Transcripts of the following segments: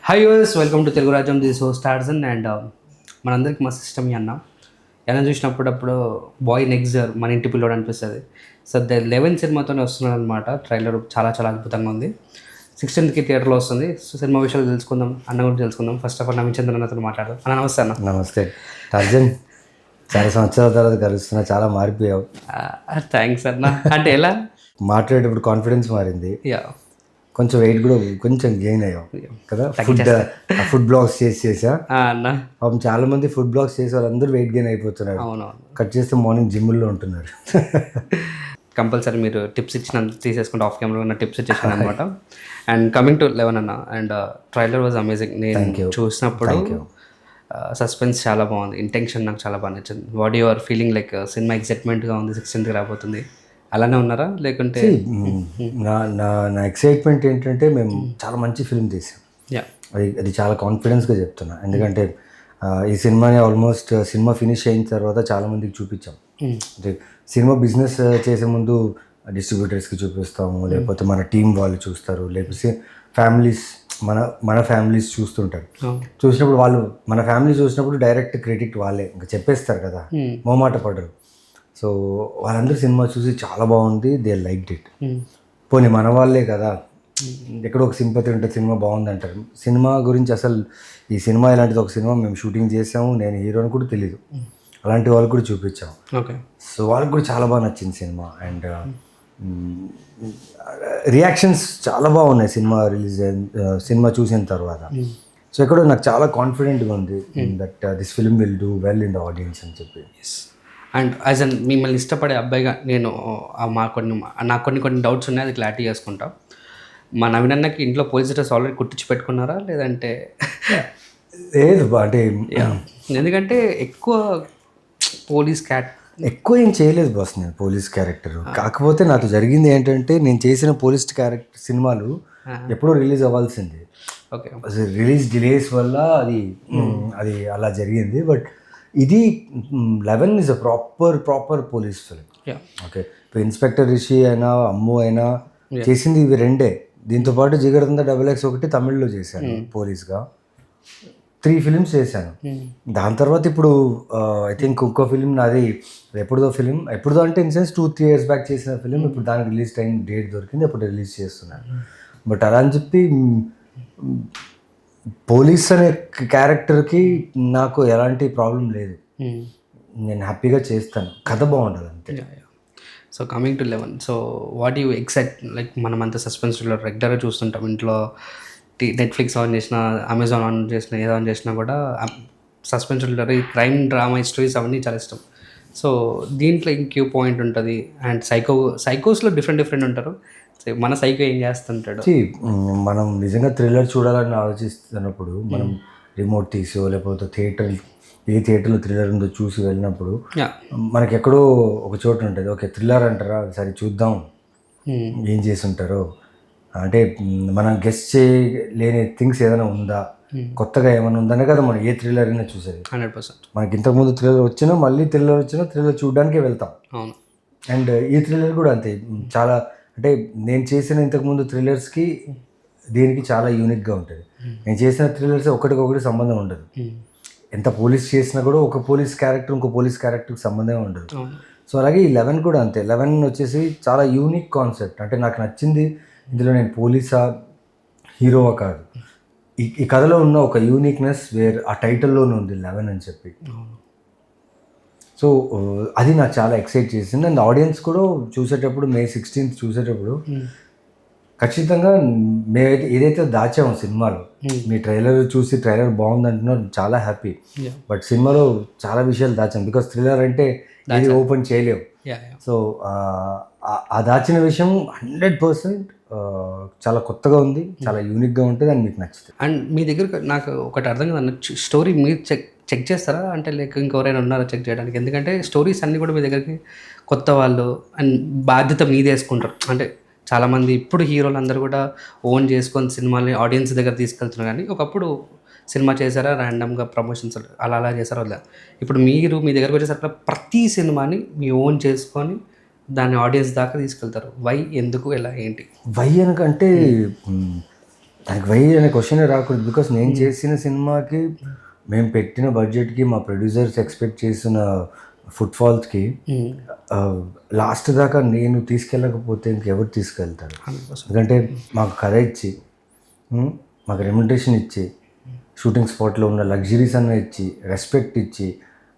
Hi యూస్, welcome to Telugu Rajyam. This host Tarzan and మనందరికి మస్తు ఇష్టం ఈ అన్న. ఎలా చూసినప్పుడు బాయ్ నెక్స్ట్ మన ఇంటి పిల్లోడు అనిపిస్తుంది. సో ద 11 సినిమాతోనే వస్తున్నాడు అనమాట. ట్రైలర్ చాలా చాలా అద్భుతంగా ఉంది. 16th థియేటర్లో వస్తుంది. సో సినిమా విషయాలు తెలుసుకుందాం, అన్న గురించి తెలుసుకుందాం. First of all Naveen Chandran అతను మాట్లాడదాం. అన్న నమస్తే అన్న. నమస్తే టార్జన్. చాలా సంవత్సరాల తర్వాత కలుస్తున్నా, చాలా మారిపోయావు. థ్యాంక్స్ అన్న. అంటే ఎలా మాట్లాడేటప్పుడు కాన్ఫిడెన్స్ మారింది, యా కొంచెం వెయిట్ కూడా కొంచెం గెయిన్ అయ్యావు కదా. ఫుడ్ బ్లాగ్స్ చేసా అన్న. పాపం చాలా మంది ఫుడ్ బ్లాగ్స్ చేసే వాళ్ళందరూ వెయిట్ గెయిన్ అయిపోతున్నారు. అవునవును, కట్ చేస్తే మార్నింగ్ జిమ్లో ఉంటున్నారు. కంపల్సరీ మీరు టిప్స్ ఇచ్చిన తీసేసుకుంటే ఆఫ్ కెమెరా ఉన్న టిప్స్ ఇచ్చేసాను అనమాట. అండ్ కమింగ్ టు 11 అన్న, అండ్ ట్రైలర్ వాజ్ అమేజింగ్. నేను చూసినప్పుడు సస్పెన్స్ చాలా బాగుంది, ఇంటెన్షన్ నాకు చాలా బాగా నచ్చింది. What your feeling like cinema ఎక్సైట్మెంట్గా ఉంది, 16th రాబోతుంది, అలానే ఉన్నారా లేకుంటే? నా ఎక్సైట్మెంట్ ఏంటంటే మేము చాలా మంచి ఫిల్మ్ తీసాం. యా, అది చాలా కాన్ఫిడెన్స్గా చెప్తున్నా. ఎందుకంటే ఈ సినిమాని ఆల్మోస్ట్ సినిమా ఫినిష్ అయిన తర్వాత చాలామందికి చూపించాం. అంటే సినిమా బిజినెస్ చేసే ముందు డిస్ట్రిబ్యూటర్స్కి చూపిస్తాము, లేకపోతే మన టీం వాళ్ళు చూస్తారు, లేకపోతే ఫ్యామిలీస్ మన ఫ్యామిలీస్ చూస్తుంటారు. చూసినప్పుడు వాళ్ళు మన ఫ్యామిలీ చూసినప్పుడు డైరెక్ట్ క్రెడిట్ వాళ్ళే ఇంకా చెప్పేస్తారు కదా, మొహమాట పడరు. సో వాళ్ళందరూ సినిమా చూసి చాలా బాగుంది, దే లైక్డ్ ఇట్. పోనీ మన వాళ్ళే కదా, ఎక్కడో ఒక సింపతి ఉంటుంది, సినిమా బాగుంది అంటారు. సినిమా గురించి అసలు ఈ సినిమా ఇలాంటిది ఒక సినిమా మేము షూటింగ్ చేసాము, నేను హీరోని కూడా తెలీదు, అలాంటి వాళ్ళకి కూడా చూపించాము. ఓకే. సో వాళ్ళకి కూడా చాలా బాగా నచ్చింది సినిమా. అండ్ రియాక్షన్స్ చాలా బాగున్నాయి సినిమా చూసిన తర్వాత. సో ఎక్కడో నాకు చాలా కాన్ఫిడెంట్గా ఉంది that this film will do well in the audience అని చెప్పి. అండ్ యాజ్ అన్ మిమ్మల్ని ఇష్టపడే అబ్బాయిగా నేను నాకు కొన్ని డౌట్స్ ఉన్నాయి, అది క్లారిటీ చేసుకుంటా. మా నవీన్ అన్నకి ఇంట్లో పోలీస్ డ్రెస్ ఆల్రెడీ కుట్టించి పెట్టుకున్నారా లేదంటే? లేదు అంటే ఎందుకంటే ఎక్కువ పోలీస్ ఎక్కువ ఏం చేయలేదు బాస్ నేను పోలీస్ క్యారెక్టర్. కాకపోతే నాకు జరిగింది ఏంటంటే, నేను చేసిన పోలీస్ క్యారెక్టర్ సినిమాలు ఎప్పుడో రిలీజ్ అవ్వాల్సింది. ఓకే, రిలీజ్ డిలేస్ వల్ల అది అలా జరిగింది. బట్ ఇది 11 is a proper police film. Okay, ఇప్పుడు ఇన్స్పెక్టర్ రిషి అయినా అమ్ము అయినా చేసింది ఇవి రెండే. దీంతోపాటు జిగర్తంద XXX ఒకటి తమిళ్లో చేశాను పోలీస్గా. 3 ఫిలిమ్స్ చేశాను. దాని తర్వాత ఇప్పుడు ఐ థింక్ ఇంకో ఫిలిం నాది ఎప్పుడుదో అంటే ఇన్ సెన్స్ 2-3 years బ్యాక్ చేసిన ఫిలిం ఇప్పుడు దానికి రిలీజ్ టైం డేట్ దొరికింది, అప్పుడు రిలీజ్ చేస్తున్నాను. బట్ అలా అని చెప్పి పోలీస్ అనే క్యారెక్టర్కి నాకు ఎలాంటి ప్రాబ్లం లేదు, నేను హ్యాపీగా చేస్తాను, కథ బాగుంటుంది అంతే. So coming to 11, so what you excite like మనం అంతా సస్పెన్స్ రెగ్యులర్గా చూస్తుంటాం ఇంట్లో. నెట్ఫ్లిక్స్ ఆన్ చేసినా, అమెజాన్ ఆన్ చేసినా, ఏదో ఆన్ చేసినా కూడా suspense thriller, crime drama stories అవన్నీ చాలా ఇష్టం. సో దీంట్లో ఇంక్యూ పాయింట్ ఉంటుంది. అండ్ సైకోస్లో డిఫరెంట్ ఉంటారు. మన సైకో ఏం చేస్తుంటాడు? మనం నిజంగా థ్రిల్లర్ చూడాలని ఆలోచిస్తున్నప్పుడు మనం రిమోట్ తీసో లేకపోతే ఏ థియేటర్లో థ్రిల్లర్ ఉందో చూసి వెళ్ళినప్పుడు మనకి ఎక్కడో ఒక చోటు ఉంటుంది, ఓకే థ్రిల్లర్ అంటారా, సరే చూద్దాం ఏం చేసి ఉంటారో. అంటే మనం గెస్ట్ చేయలేని థింగ్స్ ఏదైనా ఉందా, కొత్తగా ఏమైనా ఉందనే కదా మనం ఏ థ్రిల్లర్ అయినా చూసేది. 100%. మనకి ఇంతకుముందు థ్రిల్లర్ వచ్చినా మళ్ళీ థ్రిల్లర్ చూడడానికే వెళ్తాం. అవును. అండ్ ఈ థ్రిల్లర్ కూడా అంతే. చాలా అంటే నేను చేసిన ఇంతకుముందు థ్రిల్లర్స్కి దీనికి చాలా యూనిక్గా ఉంటుంది. నేను చేసిన థ్రిల్లర్స్ ఒకటికొకటి సంబంధం ఉండదు. ఎంత పోలీస్ చేసినా కూడా ఒక పోలీస్ క్యారెక్టర్ ఇంకో పోలీస్ క్యారెక్టర్కి సంబంధమే ఉండదు. సో అలాగే ఈ 11 కూడా అంతే. 11 వచ్చేసి చాలా యూనిక్ కాన్సెప్ట్. అంటే నాకు నచ్చింది ఇందులో నేను పోలీసా హీరోవా కాదు, ఈ కథలో ఉన్న ఒక యూనిక్నెస్ ఆ టైటిల్లోనే ఉంది 11 అని చెప్పి. సో అది నాకు చాలా ఎక్సైట్ చేసింది. అండ్ ఆడియన్స్ కూడా చూసేటప్పుడు May 16th చూసేటప్పుడు ఖచ్చితంగా మేమైతే ఏదైతే దాచామో సినిమాలో, మీ ట్రైలర్ చూసి ట్రైలర్ బాగుంది అంటున్నారు, చాలా హ్యాపీ. బట్ సినిమాలో చాలా విషయాలు దాచాం, బికాస్ థ్రిల్లర్ అంటే ఇది ఓపెన్ చేయలేవు. సో ఆ దాచిన విషయం 100% చాలా కొత్తగా ఉంది, చాలా యూనిక్గా ఉంటుంది, అని మీకు నచ్చుతుంది. అండ్ మీ దగ్గర నాకు ఒకటి అర్థం కాదు, స్టోరీ మీరు చెక్ చేస్తారా అంటే లేక ఇంకెవరైనా ఉన్నారా చెక్ చేయడానికి? ఎందుకంటే స్టోరీస్ అన్నీ కూడా మీ దగ్గరికి కొత్త వాళ్ళు అండ్ బాధ్యత మీదే వేసుకుంటారు. అంటే చాలామంది ఇప్పుడు హీరోలు అందరూ కూడా ఓన్ చేసుకొని సినిమాని ఆడియన్స్ దగ్గర తీసుకెళ్తున్నారు. కానీ ఒకప్పుడు సినిమా చేశారా ర్యాండమ్గా ప్రమోషన్స్ అలా చేశారా వల్ల, ఇప్పుడు మీరు మీ దగ్గరకు వచ్చేసరికి ప్రతి సినిమాని మీ ఓన్ చేసుకొని దాన్ని ఆడియన్స్ దాకా తీసుకెళ్తారు. వై, ఎందుకు, ఎలా, ఏంటి? వై అనకంటే దానికి వై అనే క్వశ్చనే రాకూడదు. బికాస్ నేను చేసిన సినిమాకి మేము పెట్టిన బడ్జెట్కి మా ప్రొడ్యూసర్స్ ఎక్స్పెక్ట్ చేసిన ఫుట్ఫాల్స్కి లాస్ట్ దాకా నేను తీసుకెళ్ళకపోతే ఇంకెవరు తీసుకెళ్తారు? ఎందుకంటే మాకు కథ ఇచ్చి మాకు రెమ్యునరేషన్ ఇచ్చి షూటింగ్ స్పాట్లో ఉన్న లగ్జరీస్ అన్న ఇచ్చి రెస్పెక్ట్ ఇచ్చి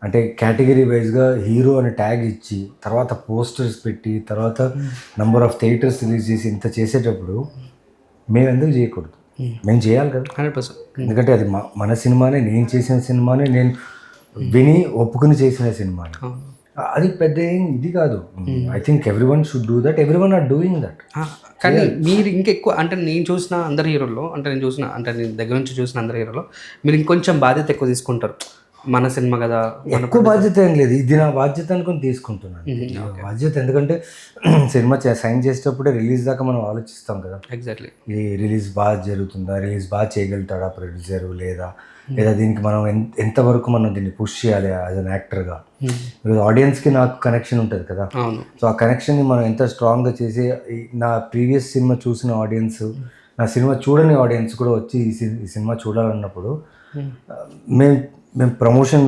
అంటే కేటగిరీ వైజ్గా హీరో అనే ట్యాగ్ ఇచ్చి తర్వాత పోస్టర్స్ పెట్టి తర్వాత నంబర్ ఆఫ్ థియేటర్స్ రిలీజ్ చేసి ఇంత చేసేటప్పుడు మేము ఎందుకు చేయకూడదు? మేము చేయాలి కదా 100%. ఎందుకంటే అది మన సినిమానే, నేను చేసిన సినిమానే, నేను విని ఒప్పుకుని చేసిన సినిమానే. అది పెద్ద ఏం ఇది కాదు. I think everyone should do that, everyone are doing that. కానీ మీరు ఇంకెక్కువ అంటే నేను చూసిన అందరి హీరోల్లో అంటే నేను దగ్గర నుంచి చూసిన అందరి హీరోలో మీరు ఇంకొంచెం బాధ్యత ఎక్కువ తీసుకుంటారు. మన సినిమా కదా, ఎక్కువ బాధ్యత ఏం లేదు, ఇది నా బాధ్యత అనుకుని తీసుకుంటున్నాను. బాధ్యత ఎందుకంటే సినిమా సైన్ చేసేటప్పుడే రిలీజ్ దాకా మనం ఆలోచిస్తాం కదా. ఎగ్జాక్ట్లీ. ఈ రిలీజ్ బాగా జరుగుతుందా, రిలీజ్ బాగా చేయగలుగుతాడా ప్రొడ్యూసర్, లేదా దీనికి మనం ఎంతవరకు మనం దీన్ని పుష్ చేయాలి యాజ్ అన్ యాక్టర్గా. బికాజ్ ఆడియన్స్కి నాకు కనెక్షన్ ఉంటుంది కదా. సో ఆ కనెక్షన్ని మనం ఎంత స్ట్రాంగ్గా చేసి నా ప్రీవియస్ సినిమా చూసిన ఆడియన్స్, నా సినిమా చూడని ఆడియన్స్ కూడా వచ్చి ఈ సినిమా చూడాలన్నప్పుడు మేము ప్రమోషన్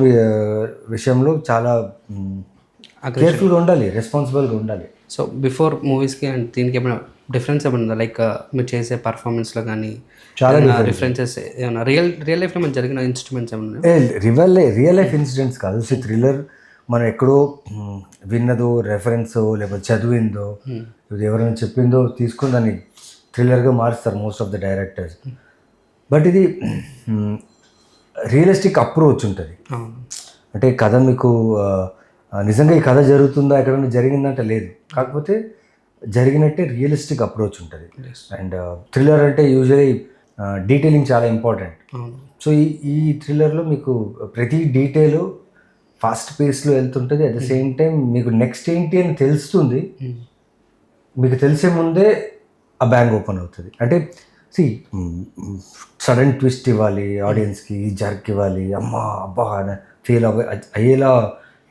విషయంలో చాలా కేర్ఫుల్గా ఉండాలి, రెస్పాన్సిబుల్గా ఉండాలి. సో బిఫోర్ మూవీస్కి అండ్ దీనికి ఏమైనా డిఫరెన్స్ ఏమైనా ఉందా? లైక్ మీరు చేసే పర్ఫార్మెన్స్లో కానీ చాలా డిఫరెన్సెస్ ఏమైనా రియల్ లైఫ్లో మనకు జరిగిన ఇన్స్ట్రుమెంట్స్ ఏమైనా? రియల్ లైఫ్ ఇన్సిడెంట్స్ కాదు. సో థ్రిల్లర్ మనం ఎక్కడో విన్నదో, రెఫరెన్సో, లేకపోతే చదివిందో, ఎవరైనా చెప్పిందో తీసుకుని దాన్ని థ్రిల్లర్గా మారుస్తారు most of the directors. But ఇది రియలిస్టిక్ అప్రోచ్ ఉంటుంది. అంటే కథ మీకు నిజంగా ఈ కథ జరుగుతుందా, ఎక్కడైనా జరిగిందంటే లేదు, కాకపోతే జరిగినట్టే రియలిస్టిక్ అప్రోచ్ ఉంటుంది. అండ్ థ్రిల్లర్ అంటే యూజువలీ డీటెయిలింగ్ చాలా ఇంపార్టెంట్. సో ఈ థ్రిల్లర్లో మీకు ప్రతి డీటెయిల్ ఫాస్ట్ పేస్లో వెళ్తుంటుంది. అట్ ద సేమ్ టైం మీకు నెక్స్ట్ ఏంటి అని తెలుస్తుంది. మీకు తెలిసే ముందే ఆ బ్యాంగ్ ఓపెన్ అవుతుంది. అంటే సడన్ ట్విస్ట్ ఇవ్వాలి ఆడియన్స్కి, జర్క్ ఇవ్వాలి, అబ్బా అని ఫీల్ అయ్యేలా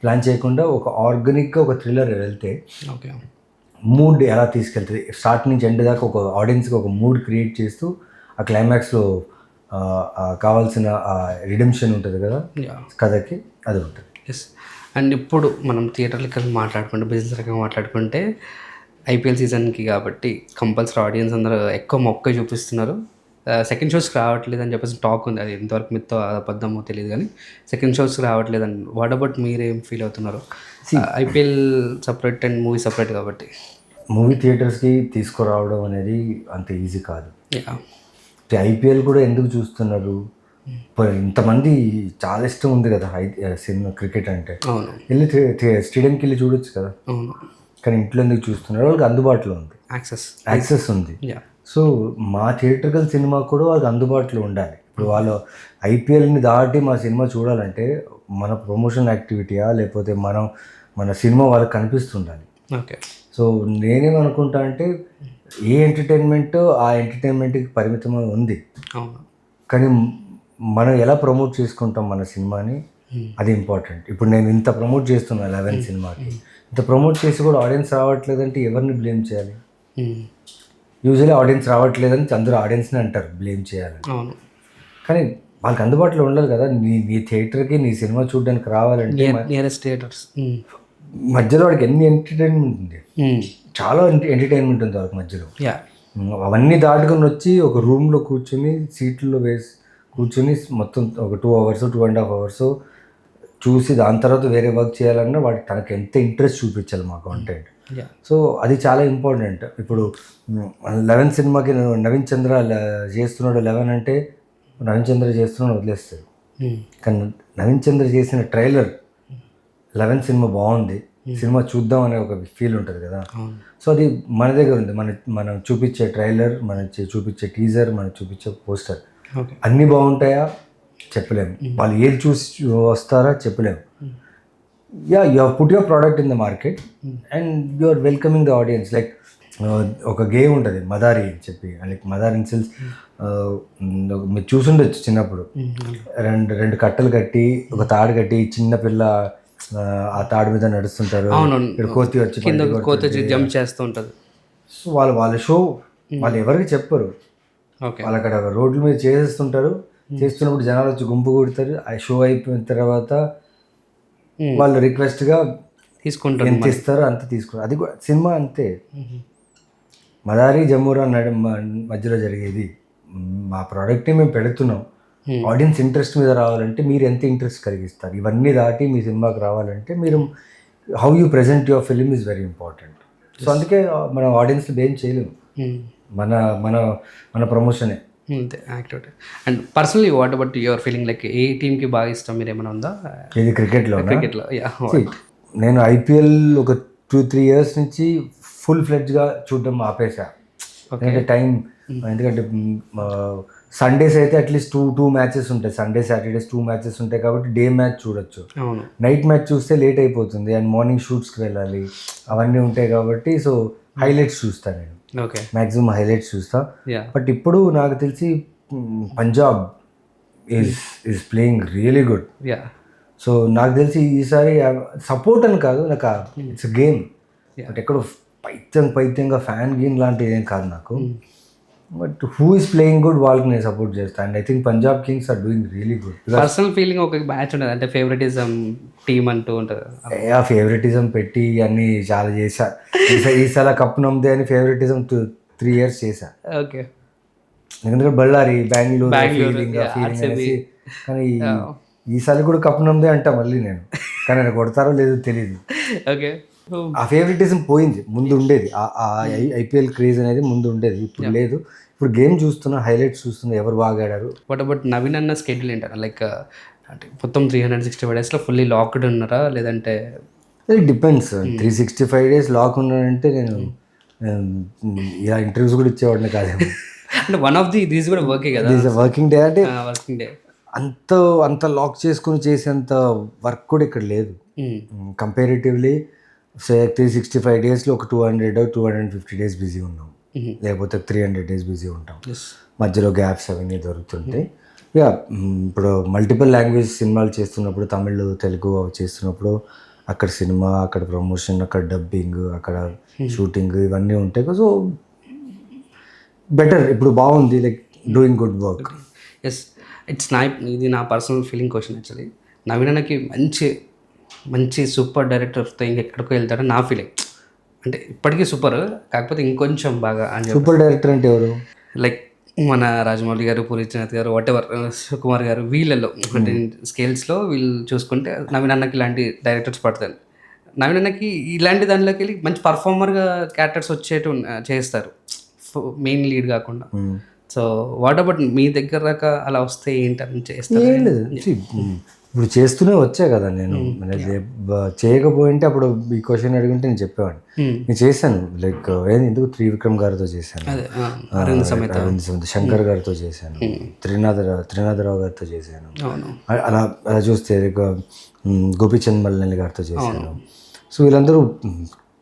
ప్లాన్ చేయకుండా ఒక ఆర్గానిక్గా ఒక థ్రిల్లర్ వెళ్తే మూడ్ ఎలా తీసుకెళ్తుంది, స్టార్ట్ నుంచి ఎండ్ దాకా ఒక ఆడియన్స్కి ఒక మూడ్ క్రియేట్ చేస్తూ ఆ క్లైమాక్స్లో కావాల్సిన రిడెంప్షన్ ఉంటుంది కదా కథకి, అది ఉంటుంది. ఎస్. అండ్ ఇప్పుడు మనం థియేటర్ లెక్క మాట్లాడుకుంటే, బిజినెస్ రకంగా మాట్లాడుకుంటే ఐపీఎల్ సీజన్కి కాబట్టి కంపల్సరీ ఆడియన్స్ అందరూ ఎక్కువ మొక్క చూపిస్తున్నారు. సెకండ్ షోస్కి రావట్లేదు అని చెప్పేసి టాక్ ఉంది. అది ఎంతవరకు మీతో అబద్ధమో తెలియదు, కానీ సెకండ్ షోస్కి రావట్లేదు అని. వాట్ అబౌట్ మీరేం ఫీల్ అవుతున్నారు? IPL separate and movie separate కాబట్టి మూవీ థియేటర్స్కి తీసుకురావడం అనేది అంత ఈజీ కాదు. ఐపీఎల్ కూడా ఎందుకు చూస్తున్నారు? ఇంతమంది చాలా ఇష్టం ఉంది కదా సినిమా, క్రికెట్ అంటే వెళ్ళి స్టేడియంకి వెళ్ళి చూడొచ్చు కదా. కానీ ఇంట్లో ఎందుకు చూస్తున్నారు? వాళ్ళకి అందుబాటులో ఉంది, యాక్సెస్ ఉంది. సో మా థియేటర్కల్ సినిమా కూడా వాళ్ళకి అందుబాటులో ఉండాలి. ఇప్పుడు వాళ్ళు ఐపీఎల్ని దాటి మా సినిమా చూడాలంటే మన ప్రమోషన్ యాక్టివిటీయా, లేకపోతే మన సినిమా వాళ్ళకి కనిపిస్తుండాలి. ఓకే. సో నేనేమనుకుంటా అంటే ఏ ఎంటర్టైన్మెంట్ ఆ ఎంటర్టైన్మెంట్కి పరిమితమై ఉంది, కానీ మనం ఎలా ప్రమోట్ చేసుకుంటాం మన సినిమాని, అది ఇంపార్టెంట్. ఇప్పుడు నేను ఇంత ప్రమోట్ చేస్తున్నాను 11 సినిమాకి, ఇంత ప్రమోట్ చేసి కూడా ఆడియన్స్ రావట్లేదంటే ఎవరిని బ్లేమ్ చేయాలి? యూజువల్లీ ఆడియన్స్ రావట్లేదని అందరూ ఆడియన్స్ని అంటారు బ్లేమ్ చేయాలని. కానీ వాళ్ళకి అందుబాటులో ఉండాలి కదా. నీ థియేటర్కి నీ సినిమా చూడడానికి రావాలంటే థియేటర్స్ మధ్యలో వాడికి ఎన్ని ఎంటర్టైన్మెంట్ ఉంది, చాలా ఎంటర్టైన్మెంట్ ఉంది వాళ్ళకి మధ్యలో. అవన్నీ దాటుకుని వచ్చి ఒక రూమ్లో కూర్చొని సీట్లలో కూర్చొని మొత్తం ఒక 2 hours 2.5 hours చూసి దాని తర్వాత వేరే వర్క్ చేయాలన్నా వాడికి తనకు ఎంత ఇంట్రెస్ట్ చూపించాలి మా కాంటెంట్. సో అది చాలా ఇంపార్టెంట్. ఇప్పుడు 11 సినిమాకి నవీన్ చంద్ర చేస్తున్నాడు 11 అంటే నవీన్ చంద్ర చేస్తున్నాడు వదిలేస్తాడు. కానీ నవీన్ చంద్ర చేసిన ట్రైలర్ 11 సినిమా బాగుంది, సినిమా చూద్దాం అనే ఒక ఫీల్ ఉంటుంది కదా. సో అది మన దగ్గర ఉంది. మనం చూపించే ట్రైలర్, మనం చూపించే టీజర్, మనం చూపించే పోస్టర్ అన్నీ బాగుంటాయా చెప్పలేము. వాళ్ళు ఏది చూసి వస్తారా చెప్పలేము. You have put your product in the market and you are welcoming the audience. Like ఒక గేమ్ ఉంటుంది మదారి అని చెప్పి, లైక్ మదారి ఇన్సిల్స్ మీరు చూసుండొచ్చు చిన్నప్పుడు. రెండు కట్టలు కట్టి ఒక తాడు కట్టి చిన్న పిల్ల ఆ తాడు మీద నడుస్తుంటారు, ఇక్కడ కోతి వచ్చి జంప్ చేస్తూ ఉంటుంది. సో వాళ్ళ షో వాళ్ళు ఎవరికి చెప్పరు, ఓకే. వాళ్ళు అక్కడ రోడ్ల మీద చేసేస్తుంటారు, చేస్తున్నప్పుడు జనాలు వచ్చి గుంపు కొడతారు. ఆ షో అయిపోయిన తర్వాత వాళ్ళు రిక్వెస్ట్గా తీసుకుంటారు. ఎంత ఇస్తారో అంత తీసుకుంటారు. అది కూడా సినిమా అంతే. మదారి జమ్మూరా మధ్యలో జరిగేది. మా ప్రోడక్ట్ని మేము పెడుతున్నాం, ఆడియన్స్ ఇంట్రెస్ట్ మీద రావాలంటే మీరు ఎంత ఇంట్రెస్ట్ కలిగిస్తారు. ఇవన్నీ దాటి మీ సినిమాకి రావాలంటే మీరు how you present your film is very important. So అందుకే మనం ఆడియన్స్ ఏం చేయలేము, మన మన మన ప్రమోషనే అంతే activity. And personally what about your feeling, like ఏ టీంకి బాగా ఇష్టం, మీరు ఏమైనా ఉందా ఇది క్రికెట్లో? క్రికెట్లో? నేను ఐపీఎల్ ఒక 2-3 ఇయర్స్ నుంచి ఫుల్ ఫ్లెడ్జ్గా చూడడం ఆపేసా. ఎందుకంటే టైం, ఎందుకంటే సండేస్ అయితే అట్లీస్ట్ టూ మ్యాచెస్ ఉంటాయి, సండే సాటర్డేస్ 2 మ్యాచెస్ ఉంటాయి కాబట్టి డే మ్యాచ్ చూడొచ్చు. నైట్ మ్యాచ్ చూస్తే లేట్ అయిపోతుంది అండ్ మార్నింగ్ షూట్స్కి వెళ్ళాలి, అవన్నీ ఉంటాయి కాబట్టి సో హైలైట్స్ చూస్తాను నేను. ఓకే, మ్యాక్సిమం హైలైట్స్ చూస్తా. బట్ ఇప్పుడు నాకు తెలిసి Punjab is playing really good. So నాకు తెలిసి ఈసారి సపోర్ట్ అని కాదు, నాకు ఇట్స్ గేమ్. బట్ ఎక్కడో పైత్యంగా ఫ్యాన్ గేమ్ లాంటిది ఏం కాదు నాకు. But who is playing good వాళ్ళకి నేను సపోర్ట్ చేస్తాను. And I think Punjab Kings are doing really good. Personal feeling ఒక మ్యాచ్ ఉంటుంది అంటే ఫేవరెటిజం టీమ్ అంటూ ఉంటుంది. ఆ ఫేవరెటిజం పెట్టి అన్నీ చాలా చేశా. ఈసారి కప్పు నమ్మదే అని ఫేవరెటిజం 3 years చేశా. ఓకే, ఎందుకంటే బళ్ళారి బెంగళూరు ఫీలింగ్ అనేసి. కానీ ఈసారి కూడా కప్పు నమ్మదే అంటా మళ్ళీ నేను, కానీ ఆయన కొడతారో లేదో తెలియదు. ఓకే, ఆ ఫేవరెటిజం పోయింది. ముందు ఉండేది ఆ ఐపీఎల్ క్రేజ్ అనేది, ముందు ఉండేది, ఇప్పుడు లేదు. ఇప్పుడు గేమ్ చూస్తున్నా, హైలైట్స్ చూస్తున్నా, ఎవరు బాగా ఆడారు. వాట్ అబౌట్ నవీన్ అన్న స్కెడ్యూల్ ఏంటారా? లైక్ అంటే మొత్తం 365 daysలో ఫుల్లీ లాక్డ్ ఉన్నారా లేదంటే? It depends. 365 days లాక్ ఉన్నానంటే నేను ఇలా ఇంటర్వ్యూస్ కూడా ఇచ్చేవాడిని కాదేమో. అంటే వన్ ఆఫ్ దిస్ కూడా వర్కే కదా, వర్కింగ్ డే అంటే వర్కింగ్ డే. అంత లాక్ చేసుకుని చేసేంత వర్క్ కూడా ఇక్కడ లేదు. కంపారిటివ్లీ 365 daysలో ఒక 200-250 days బిజీ ఉన్నాం, లేకపోతే 300 days బిజీ ఉంటాం. మధ్యలో గ్యాప్స్ అవన్నీ దొరుకుతుంటాయి. ఇక ఇప్పుడు మల్టిపుల్ లాంగ్వేజ్ సినిమాలు చేస్తున్నప్పుడు, తమిళ్ తెలుగు చేస్తున్నప్పుడు అక్కడ సినిమా, అక్కడ ప్రమోషన్, అక్కడ డబ్బింగ్, అక్కడ షూటింగ్, ఇవన్నీ ఉంటాయి. సో బెటర్, ఇప్పుడు బాగుంది, like doing good work. Yes, ఇది నా personal feeling question actually. Naveen అన్నకి మంచి సూపర్ డైరెక్టర్తో ఇంకెక్కడికో వెళ్తాడని నా ఫీలింగ్. అంటే ఇప్పటికీ సూపర్, కాకపోతే ఇంకొంచెం బాగా అని. సూపర్ డైరెక్టర్ అంటే ఎవరు? లైక్ మన రాజమౌళి గారు, పూరి జగన్నాథ్ గారు, వాట్ ఎవర్, సుకుమార్ గారు, వీళ్ళలో అంటే స్కేల్స్లో వీళ్ళు చూసుకుంటే నవీన్ అన్నకి ఇలాంటి డైరెక్టర్స్ పడతారు. నవీన్ అన్నకి ఇలాంటి దానిలోకి వెళ్ళి మంచి పర్ఫార్మర్గా క్యారెక్టర్స్ వచ్చేట్టు చేస్తారు, మెయిన్ లీడ్ కాకుండా. సో వాట్ అబౌట్ మీ దగ్గర దాకా అలా వస్తే ఏంటని చేస్తారు? ఏం లేదు, ఇప్పుడు చేస్తూనే వచ్చా కదా నేను. చేయకపోయింటే అప్పుడు ఈ క్వశ్చన్ అడిగింటే నేను చెప్పేవాడిని. నేను చేశాను, లైక్ ఎందుకు త్రివిక్రమ్ గారితో చేశాను, అరవింద్ సమేత, శంకర్ గారితో చేశాను, త్రినాథరావు గారితో చేశాను. అలా చూస్తే గోపీచంద్ మల్లెల్లి గారితో చేశాను. సో వీళ్ళందరూ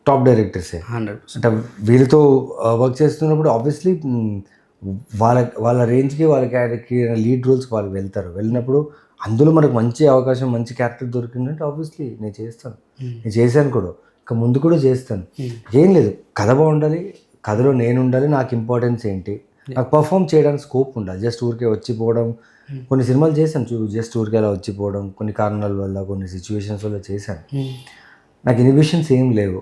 టాప్ డైరెక్టర్సే. 100%. అంటే వీళ్ళతో వర్క్ చేస్తున్నప్పుడు ఆబ్వియస్లీ వాళ్ళ రేంజ్కి, వాళ్ళ క్యారెక్టర్కి, లీడ్ రోల్స్కి వాళ్ళు వెళ్ళినప్పుడు అందులో మనకు మంచి అవకాశం, మంచి క్యారెక్టర్ దొరికిందంటే ఆబ్వియస్లీ నేను చేస్తాను. నేను చేశాను కూడా, ఇంకా ముందు కూడా చేస్తాను. ఏం లేదు, కథ బాగుండాలి, కథలో నేను ఉండాలి, నాకు ఇంపార్టెన్స్ ఏంటి, నాకు పర్ఫామ్ చేయడానికి స్కోప్ ఉండాలి. జస్ట్ ఊరికే వచ్చిపోవడం, కొన్ని సినిమాలు చేశాను జస్ట్ ఊరికే అలా వచ్చిపోవడం, కొన్ని కారణాల వల్ల, కొన్ని సిచ్యువేషన్స్ వల్ల చేశాను. నాకు ఇన్హిబిషన్స్ ఏం లేవు.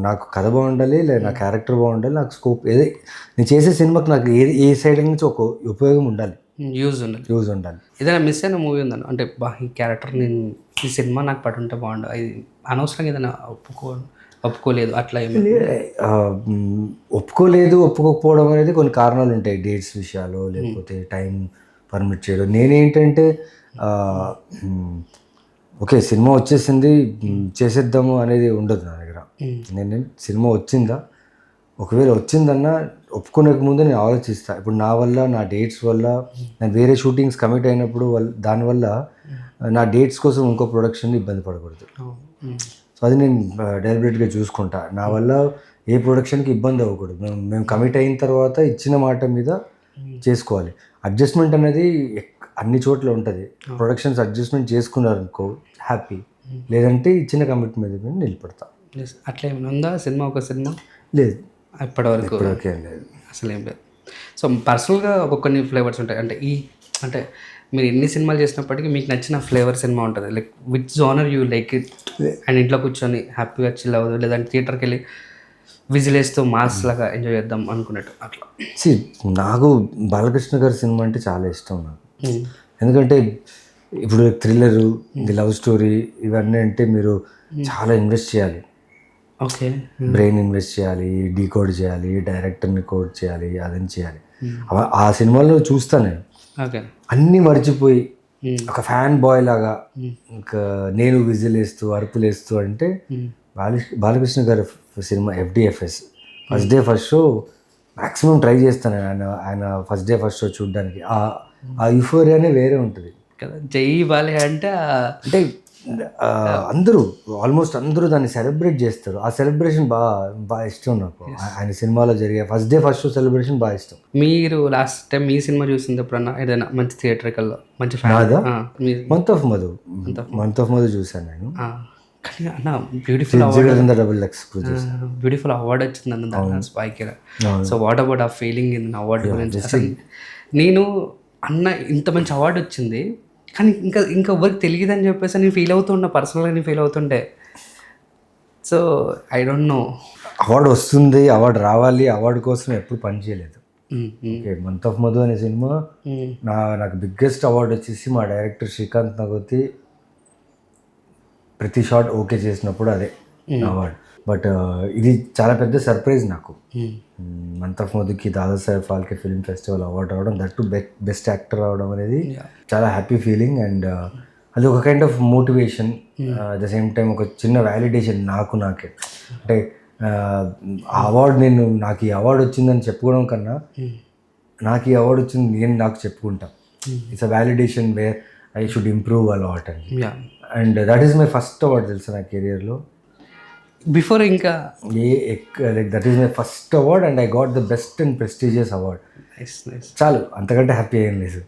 నాకు కథ బాగుండాలి, లేదా నా క్యారెక్టర్ బాగుండాలి, నాకు స్కోప్ నేను చేసే సినిమాకి నాకు ఏ సైడ్ నుంచి ఒక ఉపయోగం ఉండాలి, యూజ్ ఉండాలి. ఏదైనా మిస్ అయిన మూవీ ఉందని అంటే ఈ క్యారెక్టర్ నేను ఈ సినిమా నాకు పట్టుంటే బాగుండు, అది అనవసరంగా ఏదైనా ఒప్పుకోలేదు అట్లా ఒప్పుకోకపోవడం అనేది కొన్ని కారణాలు ఉంటాయి, డేట్స్ విషయాలు, లేకపోతే టైం పర్మిట్ చేయడం. నేనేంటంటే ఓకే సినిమా వచ్చేసింది చేసేద్దాము అనేది ఉండదు నా దగ్గర. నేను సినిమా వచ్చిందా, ఒకవేళ వచ్చిందన్నా ఒప్పుకునేక ముందు నేను ఆలోచిస్తాను. ఇప్పుడు నా వల్ల, నా డేట్స్ వల్ల, నేను వేరే షూటింగ్స్ కమిట్ అయినప్పుడు దానివల్ల నా డేట్స్ కోసం ఇంకో ప్రొడక్షన్ ఇబ్బంది పడకూడదు. సో అది నేను డెలిబరేట్గా చూసుకుంటా. నా వల్ల ఏ ప్రొడక్షన్కి ఇబ్బంది అవ్వకూడదు. మేము కమిట్ అయిన తర్వాత ఇచ్చిన మాట మీద చేసుకోవాలి. అడ్జస్ట్మెంట్ అనేది అన్ని చోట్ల ఉంటుంది. ప్రొడక్షన్స్ అడ్జస్ట్మెంట్ చేసుకున్నారనుకో హ్యాపీ, లేదంటే ఇచ్చిన కమిట్మెంట్ మీద నిలబడతా. అట్లా ఏమైనా ఉందా సినిమా? ఒక సినిమా లేదు ఇప్పటివరకు ఏం లేదు, అసలు ఏం లేదు. సో పర్సనల్గా కొన్ని ఫ్లేవర్స్ ఉంటాయి అంటే అంటే మీరు ఎన్ని సినిమాలు చేసినప్పటికీ మీకు నచ్చిన ఫ్లేవర్ సినిమా ఉంటుంది, like which genre you like it and ఇంట్లో కూర్చొని హ్యాపీగా చిల్ అవ్వదు, లేదంటే థియేటర్కి వెళ్ళి విజిలేస్తూ మాస్ లాగా ఎంజాయ్ చేద్దాం అనుకున్నట్టు అట్లా. నాకు బాలకృష్ణ గారి సినిమా అంటే చాలా ఇష్టం నాకు. ఎందుకంటే ఇప్పుడు థ్రిల్లరు, ది లవ్ స్టోరీ ఇవన్నీ అంటే మీరు చాలా ఇన్వెస్ట్ చేయాలి. ఓకే, బ్రెయిన్ ఇన్వెస్ట్ చేయాలి, డీకోడ్ చేయాలి, డైరెక్టర్ని కోడ్ చేయాలి, అదని చేయాలి. ఆ సినిమాలో చూస్తాను నేను ఓకే, అన్నీ మర్చిపోయి ఒక ఫ్యాన్ బాయ్ లాగా ఇంకా నేను విజిల్ వేస్తూ అరుపులు వేస్తూ అంటే బాలకృష్ణ గారి cinema FDFS first day first show maximum try చేస్తాను ఆయన ఫస్ట్ డే ఫస్ట్ షో చూడడానికి. ఆ యూఫోరియానే వేరే ఉంటుంది కదా. జై బాలే అంటే అంటే అందరూ ఆల్మోస్ట్ అందరూ దాన్ని సెలబ్రేట్ చేస్తారు. ఆ సెలబ్రేషన్ బాగా ఇష్టం నాకు. ఆయన సినిమాలో జరిగే first day first show celebration బాగా ఇష్టం. మీరు లాస్ట్ టైం మీ సినిమా చూసింది ఎప్పుడన్నా ఏదైనా మంచి థియేటర్కల్లో మంచి మంత్ ఆఫ్ మధు చూసాను నేను. కానీ అన్న బ్యూటిఫుల్ చూసాను. బ్యూటిఫుల్ అవార్డు వచ్చింది అన్న దాని స్పైకి. సో వాట్ అబౌట్ ఆ ఫీలింగ్ ఇన్ అవార్డు గురించి? అసలు నేను అన్న ఇంత మంచి అవార్డు వచ్చింది కానీ ఇంకా ఎవరికి తెలియదని చెప్పేసి నేను ఫీల్ అవుతుండే, పర్సనల్గా నేను ఫీల్ అవుతుండే. So I don't know award వస్తుంది, అవార్డు రావాలి, అవార్డు కోసం ఎప్పుడు పని చేయలేదు. ఓకే, మంత్ ఆఫ్ మధు అనే సినిమా నాకు బిగ్గెస్ట్ అవార్డు వచ్చేసి మా డైరెక్టర్ శ్రీకాంత్ నగోతి ప్రతి షాట్ ఓకే చేసినప్పుడు అదే అవార్డు. బట్ ఇది చాలా పెద్ద సర్ప్రైజ్ నాకు. మంత్ ఆఫ్ మధుకి Dadasaheb Phalke film festival award రావడం, దట్ టు బెస్ట్ యాక్టర్ రావడం అనేది చాలా హ్యాపీ ఫీలింగ్. అండ్ అది ఒక kind of motivation, at the same time ఒక చిన్న వ్యాలిడేషన్ నాకే. అంటే ఆ అవార్డు నాకు ఈ అవార్డు వచ్చిందని చెప్పుకోవడం కన్నా నాకు ఈ అవార్డు వచ్చింది నేను నాకు చెప్పుకుంటా. It's a validation where I should improve a lot అని. And that is my first award తెలుసా నా కెరియర్లో. బిఫోర్ ఇంకా like that is my first award and I got the best and prestigious award. చాలు, అంతకంటే హ్యాపీ ఏం లేదు.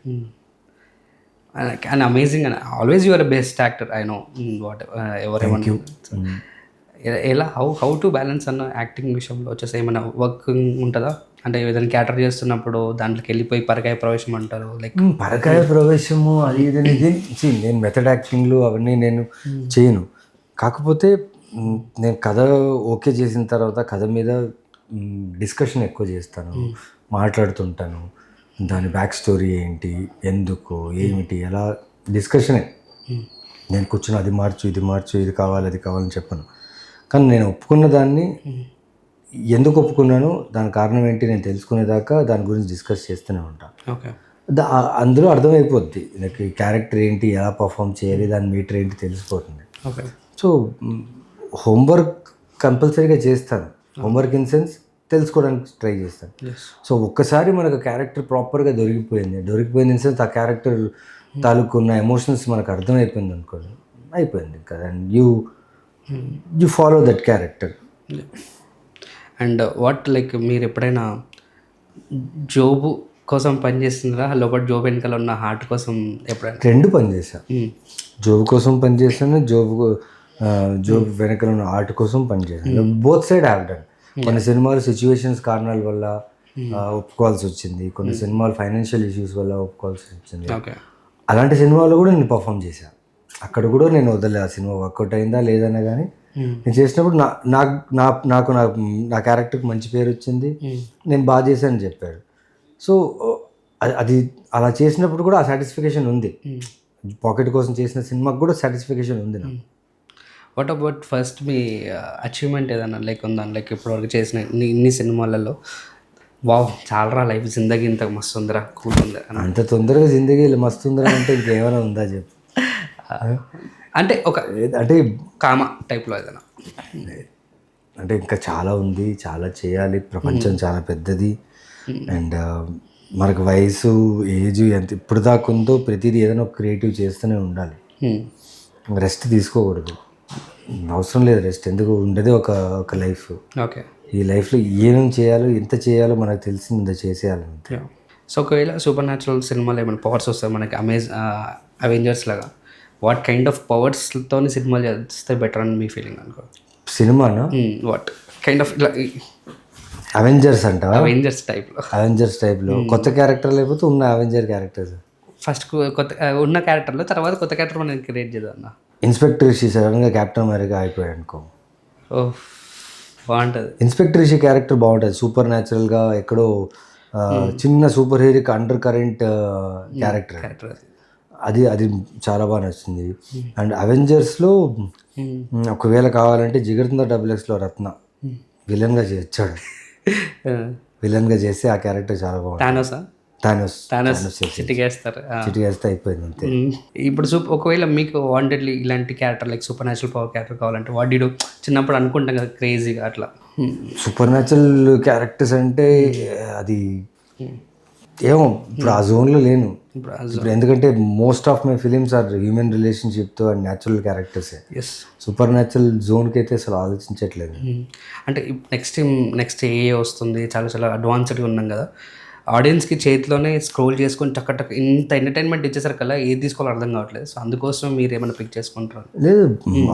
And amazing and always your best actor I know what ఎవరేమన్నా. ఎలా హౌ టు బ్యాలెన్స్ అన్న యాక్టింగ్ విషయంలో వచ్చేసి ఏమైనా వర్క్ ఉంటుందా? అంటే ఏదైనా క్యాటర్ చేస్తున్నప్పుడు దాంట్లోకి వెళ్ళిపోయి పరకాయ ప్రవేశం అంటారు, లైక్ పరకాయ ప్రవేశము అది ఇది నేను మెథడ్ యాక్టింగ్లు అవన్నీ నేను చేయను. కాకపోతే నేను కథ ఓకే చేసిన తర్వాత కథ మీద డిస్కషన్ ఎక్కువ చేస్తాను, మాట్లాడుతుంటాను. దాని బ్యాక్ స్టోరీ ఏంటి, ఎందుకు, ఏమిటి, ఎలా డిస్కషనే. నేను కూర్చొని అది మార్చు, ఇది కావాలి, అది కావాలని చెప్పను. కానీ నేను ఒప్పుకున్న దాన్ని ఎందుకు ఒప్పుకున్నాను, దాని కారణం ఏంటి నేను తెలుసుకునేదాకా దాని గురించి డిస్కస్ చేస్తూనే ఉంటాను. ఓకే, అందులో అర్థమైపోద్ది నాకు క్యారెక్టర్ ఏంటి, ఎలా పర్ఫామ్ చేయాలి, దాని మీటర్ ఏంటి తెలిసిపోతుంది. ఓకే, సో హోంవర్క్ కంపల్సరీగా చేస్తాను. హోంవర్క్ ఇన్ సెన్స్ తెలుసుకోవడానికి ట్రై చేస్తాను. సో ఒక్కసారి మనకు క్యారెక్టర్ ప్రాపర్గా దొరికిపోయింది ఇన్ సెన్స్ ఆ క్యారెక్టర్ తాలూకు ఉన్న ఎమోషన్స్ మనకు అర్థమైపోయింది అనుకోండి, అయిపోయింది కదా. And you follow that character. And what like మీరు ఎప్పుడైనా జోబు కోసం పని చేస్తున్నారా, లోపల జోబు వెనకాల ఉన్న హార్ట్ కోసం ఎప్పుడైనా? రెండు పని చేశాను. జోబు కోసం పని చేశాను, జోబు వెనకాల ఉన్న ఆర్ట్ కోసం పనిచేసాను. Both side have done. కొన్ని సినిమాలు సిచ్యువేషన్స్ కారణాల వల్ల ఒప్పుకోవాల్సి వచ్చింది, కొన్ని సినిమాలు ఫైనాన్షియల్ ఇష్యూస్ వల్ల ఒప్పుకోవాల్సి వచ్చింది. అలాంటి సినిమాలు కూడా నేను పర్ఫామ్ చేశాను. అక్కడ కూడా నేను వదలే, ఆ సినిమా వర్కౌట్ అయిందా లేదన్నా కానీ నేను చేసినప్పుడు నాకు నా క్యారెక్టర్కి మంచి పేరు వచ్చింది, నేను బాగా చేశానని చెప్పాడు. సో అది అలా చేసినప్పుడు కూడా ఆ సాటిస్ఫికేషన్ ఉంది. పాకెట్ కోసం చేసిన సినిమాకి కూడా సాటిస్ఫికేషన్ ఉంది నాకు. What about first me achievement ఏదన్నా లైక్ ఉందా, లైక్ ఇప్పటివరకు చేసిన ఇన్ని సినిమాలలో వావ్ చాలా లైఫ్ జిందగీ ఇంత మస్తు ఉందిరా, కూల్ ఉందా? అంత తొందరగా జిందగీ మస్తు ఉందిరా అంటే ఇంకేమైనా ఉందా చెప్పు. అంటే అంటే కామా టైప్లో ఏదైనా అంటే ఇంకా చాలా ఉంది, చాలా చేయాలి. ప్రపంచం చాలా పెద్దది. అండ్ మనకు వయసు, ఏజ్ ఎంత ఇప్పుడు దాకా ఉందో ప్రతిదీ ఏదైనా ఒక క్రియేటివ్ చేస్తూనే ఉండాలి. రెస్ట్ తీసుకోకూడదు, అవసరం లేదు రెస్ట్. ఎందుకు ఉండేది ఒక లైఫ్. ఓకే, ఈ లైఫ్లో ఏమేమి చేయాలో, ఎంత చేయాలో మనకు తెలిసింది చేసేయాలంతే. సో ఒకవేళ సూపర్ న్యాచురల్ సినిమాలో ఏమైనా పవర్స్ వస్తాయి మనకి, అవెంజర్స్ లాగా, వాట్ కైండ్ ఆఫ్ పవర్స్తో సినిమాలు చేస్తే బెటర్ అని మీ ఫీలింగ్ అనుకో? సినిమానా? వాట్ కైండ్ ఆఫ్ ఇట్లా అవెంజర్స్ అంటావా? అవెంజర్స్ టైప్లో. అవెంజర్స్ టైప్లో కొత్త క్యారెక్టర్ లేకపోతే ఉన్న అవెంజర్ క్యారెక్టర్స్? ఫస్ట్ కొత్త ఉన్న క్యారెక్టర్లో తర్వాత కొత్త క్యారెక్టర్ మనం క్రియేట్ చేద్దాం అన్న. ఇన్స్పెక్టర్ రిషి సడన్గా కెప్టెన్ అమెరికా అయిపోయాడు అనుకో, ఓ బాగుంటుంది. ఇన్స్పెక్టర్ రిషి క్యారెక్టర్ బాగుంటుంది. సూపర్ న్యాచురల్గా ఎక్కడో చిన్న సూపర్ హీరోకి అండర్ కరెంట్ క్యారెక్టర్, అది అది చాలా బాగా నచ్చింది. అండ్ అవెంజర్స్లో ఒకవేళ కావాలంటే జిగర్తంద XXXలో రత్న విలన్గా చేర్చాడు. విలన్గా చేస్తే ఆ క్యారెక్టర్ చాలా బాగుంటుంది. థానోస్ చిటికేస్తారు, చిటికేస్తే అయిపోయింది అంతే. ఇప్పుడు ఒకవేళ మీకు వాంటెడ్లీ ఇలాంటి character like super natural power character కావాలంటే వాట్ డు చిన్నప్పుడు అనుకుంటాం కదా క్రేజీగా అట్లా? సూపర్ న్యాచురల్ క్యారెక్టర్స్ అంటే అది ఏమో ఇప్పుడు ఆ జోన్లో లేను ఇప్పుడు, ఎందుకంటే most of my films are human రిలేషన్షిప్తో అండ్ న్యాచురల్ క్యారెక్టర్సే. సూపర్ న్యాచురల్ జోన్కి అయితే అసలు ఆలోచించట్లేదు. అంటే నెక్స్ట్ ఏ వస్తుంది, చాలా చాలా అడ్వాన్స్డ్గా ఉన్నాం కదా, ఆడియన్స్కి చేతిలోనే స్క్రోల్ చేసుకొని టక్ ఇంత ఎంటర్టైన్మెంట్ ఇచ్చేసరికి కల్లా ఏది తీసుకోవాలో అర్థం కావట్లేదు. సో అందుకోసం మీరు ఏమైనా పిక్ చేసుకుంటారు? లేదు,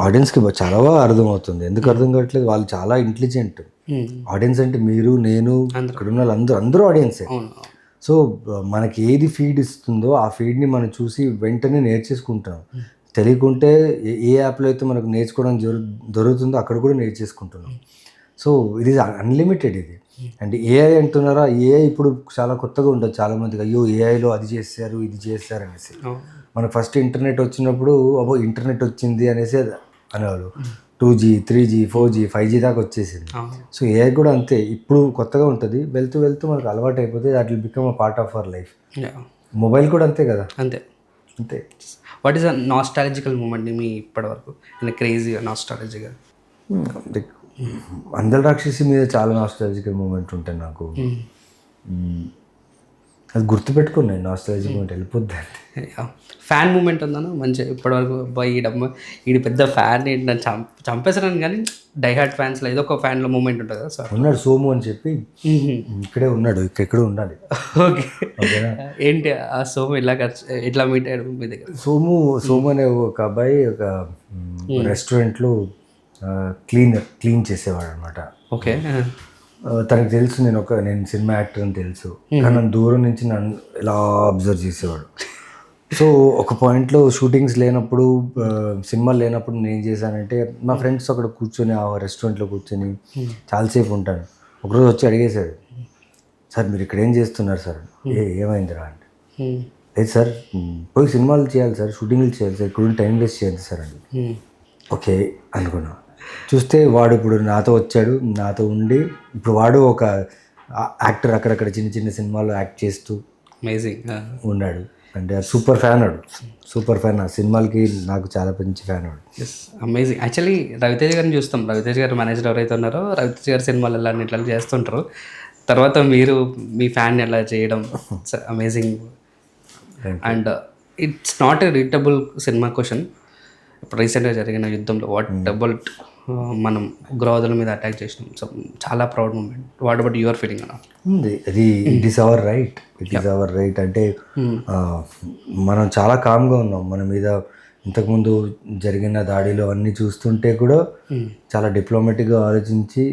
ఆడియన్స్కి చాలా బాగా అర్థమవుతుంది. ఎందుకు అర్థం కావట్లేదు? వాళ్ళు చాలా ఇంటెలిజెంట్. ఆడియన్స్ అంటే మీరు, నేను, ఇక్కడ ఉన్న వాళ్ళు అందరూ ఆడియన్సే. సో మనకి ఏది ఫీడ్ ఇస్తుందో ఆ ఫీడ్ని మనం చూసి వెంటనే నేర్చేసుకుంటాం. తెలియకుంటే ఏ యాప్లో అయితే మనకు నేర్చుకోవడం దొరుకుతుందో అక్కడ కూడా నేర్చేసుకుంటున్నాం. సో ఇది అన్లిమిటెడ్ ఇది. అండ్ ఏఐ అంటున్నారా, ఏఐ ఇప్పుడు చాలా కొత్తగా ఉండదు చాలామందికి. అయ్యో ఏఐలో అది చేశారు ఇది చేశారు అనేసి. మనకు ఫస్ట్ ఇంటర్నెట్ వచ్చినప్పుడు అబ్బో ఇంటర్నెట్ వచ్చింది అనేసి అనేవాళ్ళు. 2G 3G 4G 5G దాకా వచ్చేసింది. సో ఏఐ కూడా అంతే, ఇప్పుడు కొత్తగా ఉంటుంది, వెళ్తూ వెళ్తూ మనకు అలవాటు అయిపోతే that will become a part of our life. Mobile కూడా అంతే కదా. అంతే. వాట్ ఈస్ అ నాస్టాలజికల్ మూమెంట్ మీ ఇప్పటివరకు క్రేజీగా నాస్టాలజీగా? అందరి రాక్షసి మీద చాలా నాస్టాలజికల్ మూమెంట్ ఉంటాయి నాకు. అది గుర్తుపెట్టుకున్నాను, నాస్టాలజిక్ మూమెంట్ వెళ్ళిపోద్ది. ఫ్యాన్ మూమెంట్ ఉందన్న మంచిగా ఇప్పటివరకు? ఈడు పెద్ద ఫ్యాన్ ఏంటి నన్ను చంపేసారని, కానీ డైహార్ట్ ఫ్యాన్స్లో ఏదో ఒక ఫ్యాన్లో మూమెంట్ ఉంటుంది కదా సార్. ఉన్నాడు సోము అని చెప్పి, ఇక్కడే ఉన్నాడు, ఇక్కడే ఉండాలి. ఓకే, ఏంటి ఆ సోము ఎట్లా మీట్ అయ్యాడు మీ దగ్గర? సోము అనే ఒక అబ్బాయి ఒక రెస్టారెంట్లో క్లీన్ చేసేవాడు అనమాట. ఓకే, తనకు తెలుసు నేను సినిమా యాక్టర్ అని తెలుసు, కానీ నన్ను దూరం నుంచి నన్ను ఇలా అబ్జర్వ్ చేసేవాడు. సో ఒక పాయింట్లో షూటింగ్స్ లేనప్పుడు, సినిమాలు లేనప్పుడు నేను ఏం చేశానంటే, మా ఫ్రెండ్స్ అక్కడ కూర్చొని ఆ రెస్టారెంట్లో కూర్చొని చాలాసేపు ఉంటాను. ఒకరోజు వచ్చి అడిగేశాడు, సార్ మీరు ఇక్కడ ఏం చేస్తున్నారు సార్? ఏమైందిరా అంటే, లేదు సార్ పోయి సినిమాలు చేయాలి సార్, షూటింగ్లు చేయాలి సార్, ఇక్కడ టైం వేస్ట్ చేయాలి సార్ అని. ఓకే అనుకున్నా. చూస్తే వాడు ఇప్పుడు నాతో వచ్చాడు, నాతో ఉండి ఇప్పుడు వాడు ఒక యాక్టర్, అక్కడక్కడ చిన్న చిన్న సినిమాల్లో యాక్ట్ చేస్తూ అమేజింగ్ ఉన్నాడు. అంటే సూపర్ ఫ్యాన్ వాడు, సూపర్ ఫ్యాన్. ఆ సినిమాలకి నాకు చాలా మంచి ఫ్యాన్ వాడు. అమేజింగ్. యాక్చువల్లీ రవితేజ గారిని చూస్తాం, రవితేజ గారు మేనేజర్ ఎవరైతే ఉన్నారో రవితేజ గారి సినిమాలు ఎలా ఇట్లా చేస్తుంటారు, తర్వాత మీరు మీ ఫ్యాన్ ఎలా చేయడం amazing. And it's not a రీటబుల్ సినిమా క్వశ్చన్. ఇప్పుడు రీసెంట్గా జరిగిన యుద్ధంలో వాట్ అబౌట్ మనం ఉగ్రవాదుల మీద అటాక్ చేసినాం, సో చాలా proud moment. What about your feeling అన్న? అది ఇట్ ఈస్ అవర్ రైట్, అంటే మనం చాలా కామ్గా ఉన్నాం. మన మీద ఇంతకుముందు జరిగిన దాడిలో అన్నీ చూస్తుంటే కూడా చాలా డిప్లొమాటిక్గా ఆలోచించి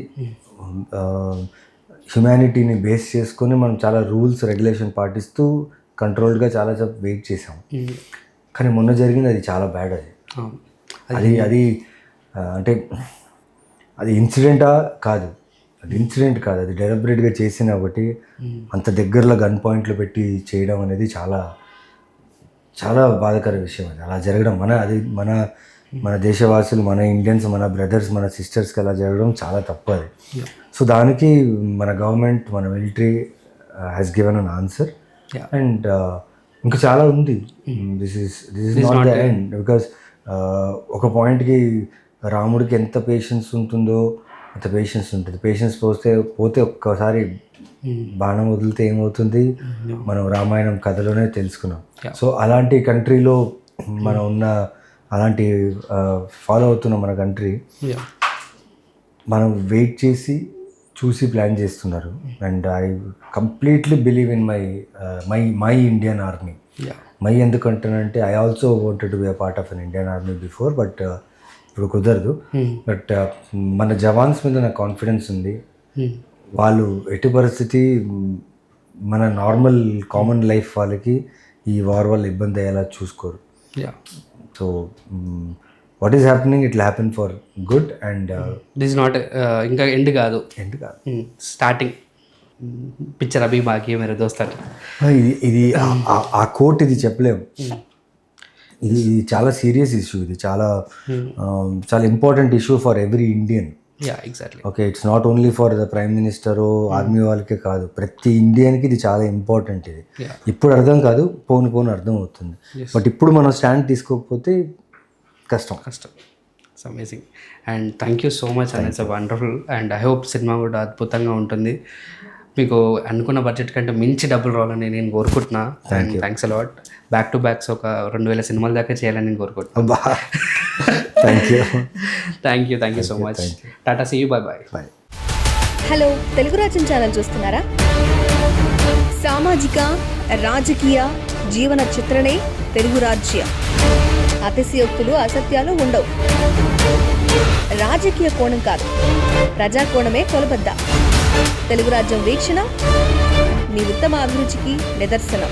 హ్యుమానిటీని బేస్ చేసుకొని మనం చాలా రూల్స్ రెగ్యులేషన్ పాటిస్తూ కంట్రోల్డ్గా చాలా వెయిట్ చేసాం. కానీ మొన్న జరిగింది అది చాలా బ్యాడ్. అది అది అంటే అది ఇన్సిడెంటా కాదు, అది డెలిబరేట్గా చేసిన ఒకటి. అంత దగ్గరలో గన్ పాయింట్లు పెట్టి చేయడం అనేది చాలా చాలా బాధాకర విషయం. అది అలా జరగడం మన దేశవాసులు, మన ఇండియన్స్, మన బ్రదర్స్, మన సిస్టర్స్కి అలా జరగడం చాలా తప్పు అది. సో దానికి మన గవర్నమెంట్, మన military has given an answer. And ఇంకా చాలా ఉంది. This is not the end. Because ఒక పాయింట్కి రాముడికి ఎంత పేషెన్స్ ఉంటుందో అంత పేషెన్స్ ఉంటుంది. పేషెన్స్ పోతే ఒక్కసారి బాణం వదిలితే ఏమవుతుంది మనం రామాయణం కథలోనే తెలుసుకున్నాం. సో అలాంటి కంట్రీలో మనం ఉన్న, అలాంటి ఫాలో అవుతున్న మన కంట్రీ మనం వెయిట్ చేసి చూసి ప్లాన్ చేస్తున్నారు. And I completely believe in my Indian army. My ఎందుకంటానంటే I also wanted to be a part of an Indian army before, but ఇప్పుడు కుదరదు. బట్ మన జవాన్స్ మీద నాకు కాన్ఫిడెన్స్ ఉంది. వాళ్ళు ఎటు పరిస్థితి మన నార్మల్ కామన్ లైఫ్ వాళ్ళకి ఈ వార్ వల్ల ఇబ్బంది అయ్యేలా చూసుకోరు. Yeah, so what is happening it will happen for good and this not ఇంకా ఎండ్ కాదు, ఎండ్ కాదు. స్టార్టింగ్. పిక్చర్ అభి బాకీ మేరే దోస్త్ అని. ఇది ఆ కోట్ ఇది చెప్పలేము. ఇది చాలా సీరియస్ ఇష్యూ. ఇది చాలా చాలా important issue for every Indian. Yeah, exactly. Okay, it's not only for the prime minister army వాళ్ళకే కాదు, ప్రతి ఇండియన్కి ఇది చాలా ఇంపార్టెంట్. ఇది ఇప్పుడు అర్థం కాదు, పోను పోను అర్థం అవుతుంది. బట్ ఇప్పుడు మనం స్టాండ్ తీసుకోకపోతే కష్టం. It's amazing and thank you so much and it's wonderful and I hope cinema కూడా అద్భుతంగా ఉంటుంది. మీకు అనుకున్న బడ్జెట్ కంటే మించి డబ్బులు రావాలని నేను కోరుకుంటున్నా. And thanks a lot. Back to backs ఒక 2000 సినిమాల దాకా చేయాలని నేను కోరుకుంటున్నాను. Thank you so much. Tata, see you, bye bye. Hello, Telugu Rajyam channel చూస్తున్నారా? సామాజిక రాజకీయ జీవన చిత్రణే తెలుగు రాజ్యం. అతిశయోక్తులు అసత్యాలు ఉండవు. రాజకీయ కోణం కాదు, ప్రజా కోణమే కొలబద్ద. తెలుగు రాజ్యం వీక్షణ మీ ఉత్తమ అభిరుచికి నిదర్శనం.